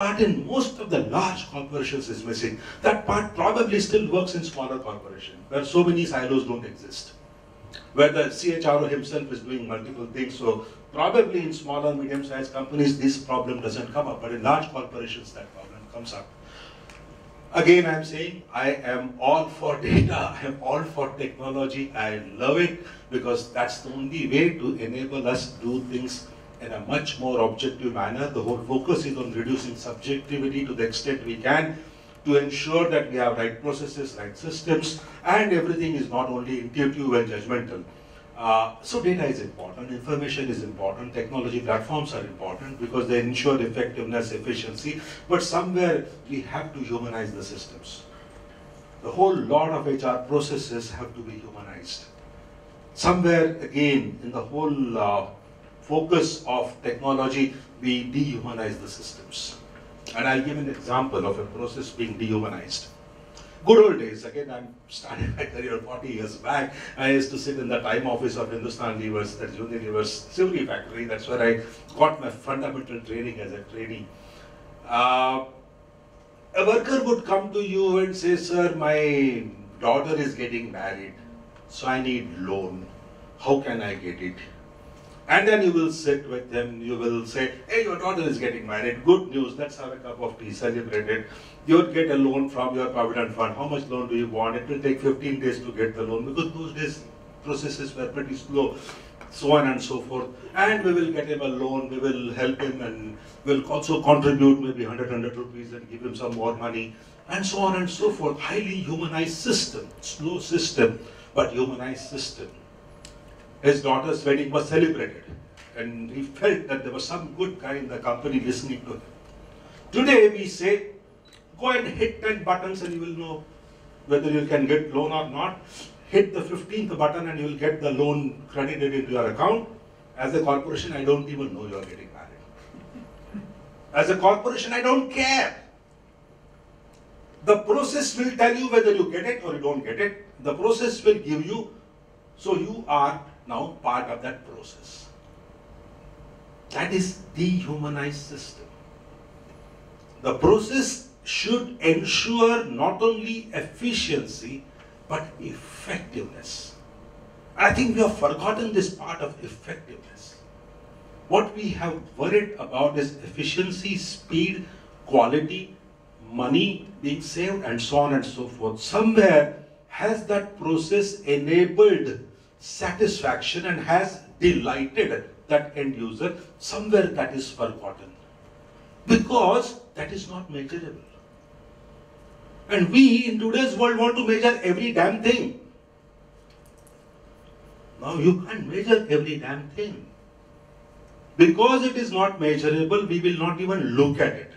part in most of the large corporations is missing. That part probably still works in smaller corporations, where so many silos don't exist, where the CHRO himself is doing multiple things. So probably in smaller, medium-sized companies, this problem doesn't come up, but in large corporations, that problem comes up. Again, I'm saying I am all for data, I am all for technology, I love it, because that's the only way to enable us to do things in a much more objective manner. The whole focus is on reducing subjectivity to the extent we can, to ensure that we have right processes, right systems, and everything is not only intuitive and judgmental. So data is important, information is important, technology platforms are important because they ensure effectiveness, efficiency, but somewhere we have to humanize the systems. The whole lot of HR processes have to be humanized. Somewhere again in the whole focus of technology, we dehumanize the systems. And I'll give an example of a process being dehumanized. Good old days, again, I started my career 40 years back. I used to sit in the time office of Hindustan Levers, that's Unilever's Sivri factory. That's where I got my fundamental training as a trainee. A worker would come to you and say, sir, my daughter is getting married, so I need loan. How can I get it? And then you will sit with them, you will say, hey, your daughter is getting married, good news, let's have a cup of tea, celebrate it. You'll get a loan from your provident fund. How much loan do you want? It will take 15 days to get the loan, because those days processes were pretty slow, so on and so forth. And we will get him a loan, we will help him, and we'll also contribute maybe 100 rupees and give him some more money, and so on and so forth. Highly humanized system, slow system, but humanized system. His daughter's wedding was celebrated, and he felt that there was some good guy in the company listening to him. Today we say, go and hit 10 buttons and you will know whether you can get loan or not. Hit the 15th button and you will get the loan credited into your account. As a corporation, I don't even know you are getting married. As a corporation, I don't care. The process will tell you whether you get it or you don't get it. The process will give you, so you are now part of that process. That is dehumanized system. The process should ensure not only efficiency, but effectiveness. I think we have forgotten this part of effectiveness. What we have worried about is efficiency, speed, quality, money being saved, and so on and so forth. Somewhere has that process enabled satisfaction and has delighted that end user? Somewhere that is forgotten, because that is not measurable. And we in today's world want to measure every damn thing. Now you can't measure every damn thing. Because it is not measurable, we will not even look at it.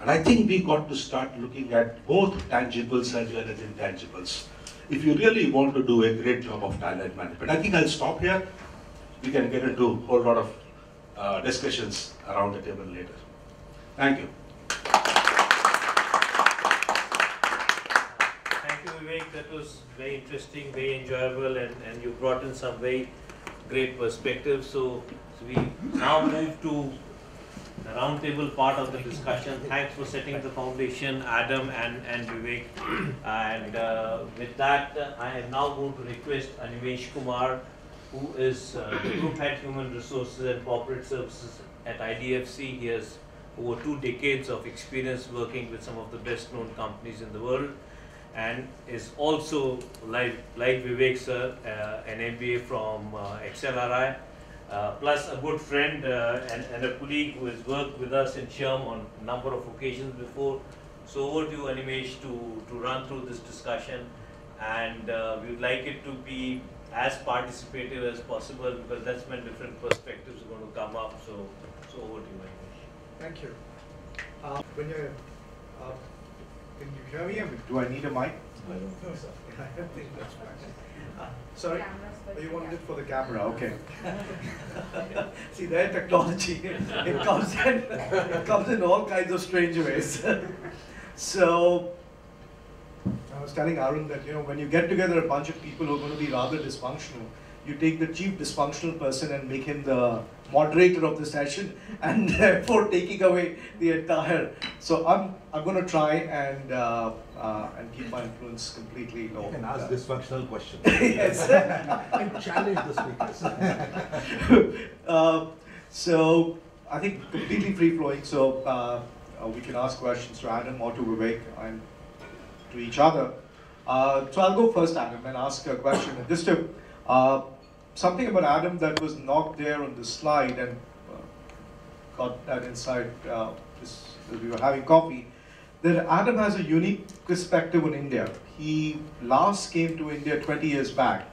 And I think we got to start looking at both tangibles as well as intangibles, if you really want to do a great job of talent management. I think I'll stop here. We can get into a whole lot of discussions around the table later. Thank you. Thank you, Vivek. That was very interesting, very enjoyable, and you brought in some very great perspectives. So we now move to the roundtable part of the discussion. Thanks for setting the foundation, Adam and Vivek. And with that, I am now going to request Animesh Kumar, who is the Group Head Human Resources and Corporate Services at IDFC. He has over 2 decades of experience working with some of the best known companies in the world, and is also, like Vivek sir, an MBA from XLRI. Plus a good friend and a colleague who has worked with us in SHRM on a number of occasions before. So over to you, Animesh, to run through this discussion, and we would like it to be as participative as possible, because that's when different perspectives are going to come up. So over to you, Animesh. Thank you. When you're, can you hear me? I mean, do I need a mic? No, sir. I don't think that's fine. Sorry? You wanted it for the camera, okay. See, their technology, it comes in all kinds of strange ways. So, I was telling Arun that, you know, when you get together a bunch of people who are going to be rather dysfunctional, you take the chief dysfunctional person and make him the moderator of the session and therefore taking away the entire. So I'm going to try and keep my influence completely low. You can ask dysfunctional questions. Yes. And challenge the speakers. So I think completely free flowing. So we can ask questions to Adam or to Vivek and to each other. So I'll go first, Adam, and ask a question. And just to, something about Adam that was not there on the slide and got that insight just as we were having coffee, that Adam has a unique perspective on India. He last came to India 20 years back,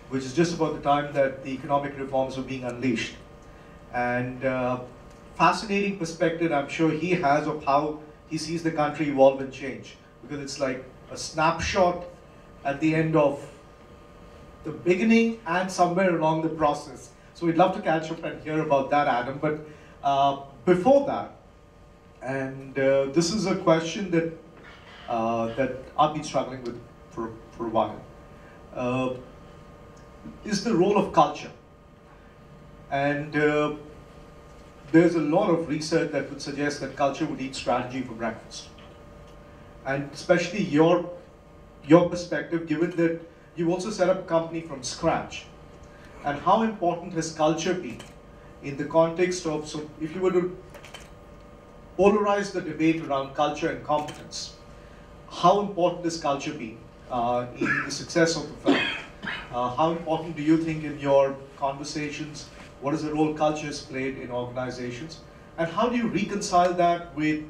which is just about the time that the economic reforms were being unleashed. And fascinating perspective I'm sure he has of how he sees the country evolve and change, because it's like a snapshot at the end of the beginning and somewhere along the process. So we'd love to catch up and hear about that, Adam. But before that, and this is a question that that I've been struggling with for a while, is the role of culture. And there's a lot of research that would suggest that culture would eat strategy for breakfast. And especially your perspective, given that you also set up a company from scratch. And how important has culture been in the context of, so if you were to polarize the debate around culture and competence, how important has culture been in the success of the firm? How important do you think in your conversations, what is the role culture has played in organizations? And how do you reconcile that with,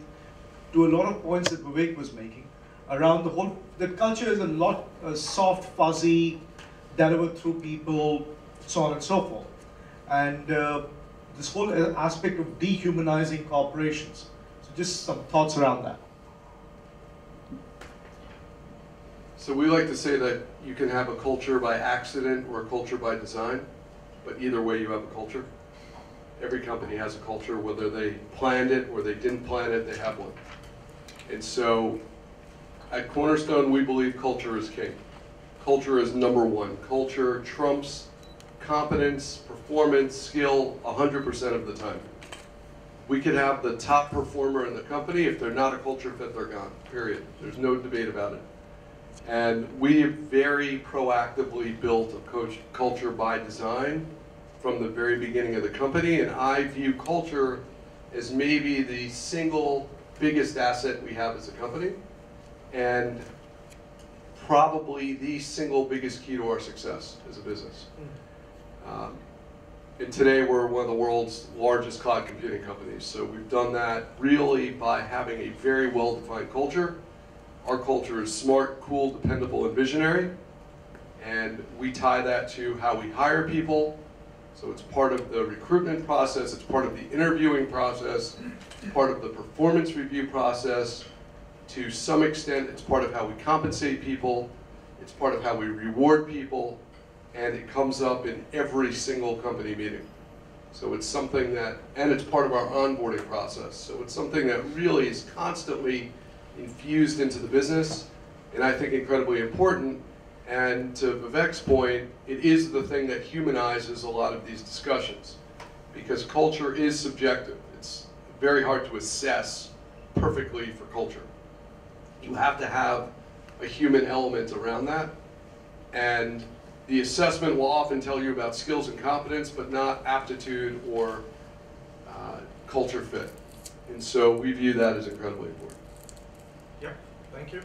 to a lot of points that Vivek was making, around the whole, that culture is a lot soft, fuzzy, delivered through people, so on and so forth. And this whole aspect of dehumanizing corporations. So just some thoughts around that. So we like to say that you can have a culture by accident or a culture by design, but either way you have a culture. Every company has a culture, whether they planned it or they didn't plan it, they have one. And so at Cornerstone, we believe culture is king. Culture is number one. Culture trumps competence, performance, skill 100% of the time. We could have the top performer in the company. If they're not a culture fit, they're gone, period. There's no debate about it. And we very proactively built a culture by design from the very beginning of the company. And I view culture as maybe the single biggest asset we have as a company, and probably the single biggest key to our success as a business. And today we're one of the world's largest cloud computing companies. So we've done that really by having a very well-defined culture. Our culture is smart, cool, dependable, and visionary. And we tie that to how we hire people. So it's part of the recruitment process, it's part of the interviewing process, it's part of the performance review process. To some extent, it's part of how we compensate people, it's part of how we reward people, and it comes up in every single company meeting. So it's something that, and it's part of our onboarding process. So it's something that really is constantly infused into the business, and I think incredibly important. And to Vivek's point, it is the thing that humanizes a lot of these discussions, because culture is subjective. It's very hard to assess perfectly for culture. You have to have a human element around that, and the assessment will often tell you about skills and competence, but not aptitude or culture fit. And so we view that as incredibly important. Yeah, thank you.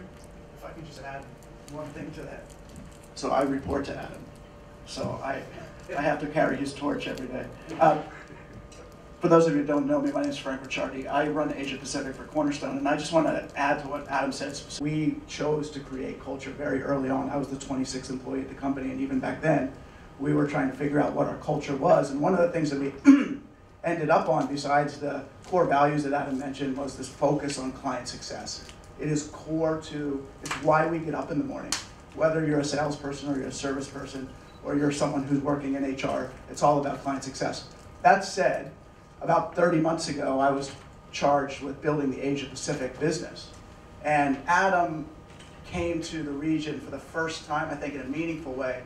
If I could just add one thing to that. So I report to Adam. So I have to carry his torch every day. For those of you who don't know me, my name is Frank Ricciardi. I run Asia Pacific for Cornerstone, and I just want to add to what Adam said. We chose to create culture very early on. I was the 26th employee at the company, and even back then, we were trying to figure out what our culture was. And one of the things that we ended up on, besides the core values that Adam mentioned, was this focus on client success. It is core to, it's why we get up in the morning. Whether you're a salesperson or you're a service person or you're someone who's working in HR, it's all about client success. That said, about 30 months ago, I was charged with building the Asia Pacific business. And Adam came to the region for the first time, I think in a meaningful way,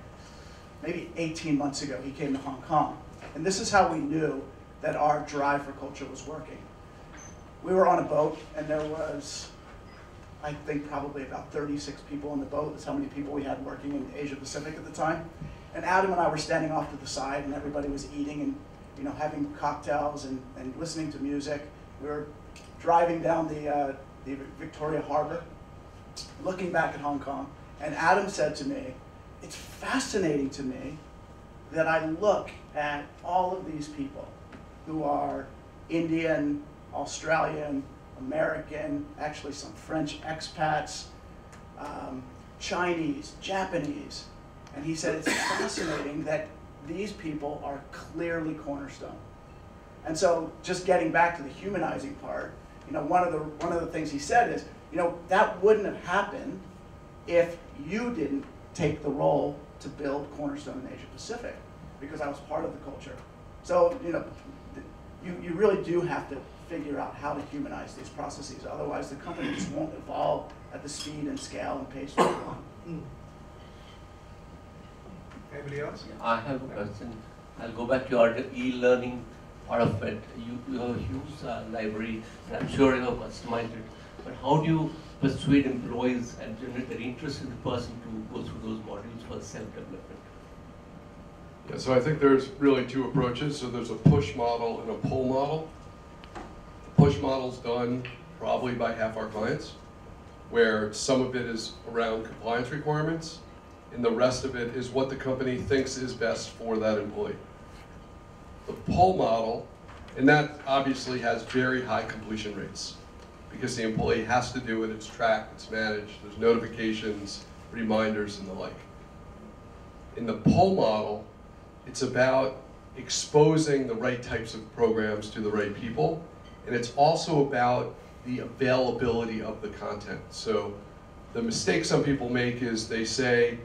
maybe 18 months ago. He came to Hong Kong. And this is how we knew that our drive for culture was working. We were on a boat, and there was, I think, probably about 36 people on the boat. That's how many people we had working in Asia Pacific at the time. And Adam and I were standing off to the side, and everybody was eating and having cocktails and listening to music. We were driving down the Victoria Harbor, looking back at Hong Kong, and Adam said to me, "It's fascinating to me that I look at all of these people who are Indian, Australian, American, actually some French expats, Chinese, Japanese." And he said, "It's fascinating that these people are clearly Cornerstone." And so just getting back to the humanizing part, one of the things he said is, that wouldn't have happened if you didn't take the role to build Cornerstone in Asia Pacific, because I was part of the culture. So, you really do have to figure out how to humanize these processes. Otherwise, the company just won't evolve at the speed and scale and pace we want. Anybody else? I have a question. I'll go back to your e-learning part of it. You have a huge library, and I'm sure you have customized it. But how do you persuade employees and generate their interest in the person to go through those modules for self-development? Yeah, so I think there's really two approaches. So there's a push model and a pull model. The push model's done probably by half our clients, where some of it is around compliance requirements, and the rest of it is what the company thinks is best for that employee. The pull model, and that obviously has very high completion rates because the employee has to do it, it's tracked, it's managed, there's notifications, reminders, and the like. In the pull model, it's about exposing the right types of programs to the right people, and it's also about the availability of the content. So the mistake some people make is they say,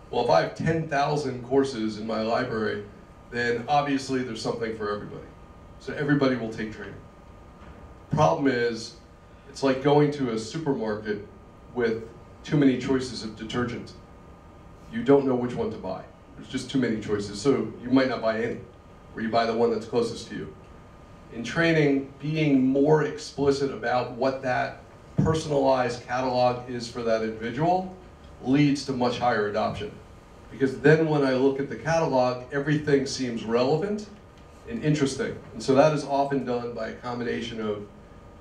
well, if I have 10,000 courses in my library, then obviously there's something for everybody. So everybody will take training. Problem is, it's like going to a supermarket with too many choices of detergent. You don't know which one to buy. There's just too many choices, so you might not buy any, or you buy the one that's closest to you. In training, being more explicit about what that personalized catalog is for that individual leads to much higher adoption. Because then when I look at the catalog, everything seems relevant and interesting. And so that is often done by a combination of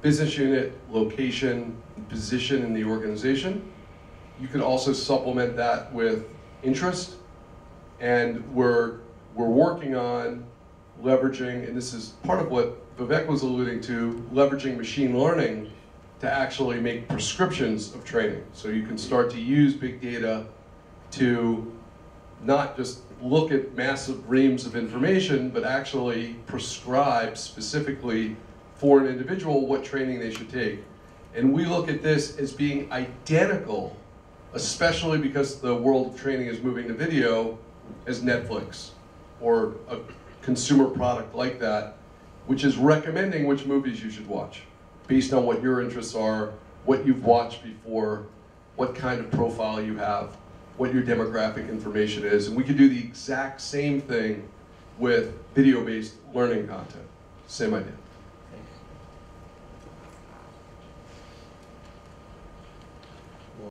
business unit, location, and position in the organization. You can also supplement that with interest. And we're working on leveraging, and this is part of what Vivek was alluding to, leveraging machine learning to actually make prescriptions of training. So you can start to use big data to not just look at massive reams of information, but actually prescribe specifically for an individual what training they should take. And we look at this as being identical, especially because the world of training is moving to video, as Netflix or a consumer product like that, which is recommending which movies you should watch based on what your interests are, what you've watched before, what kind of profile you have, what your demographic information is. And we could do the exact same thing with video-based learning content. Same idea.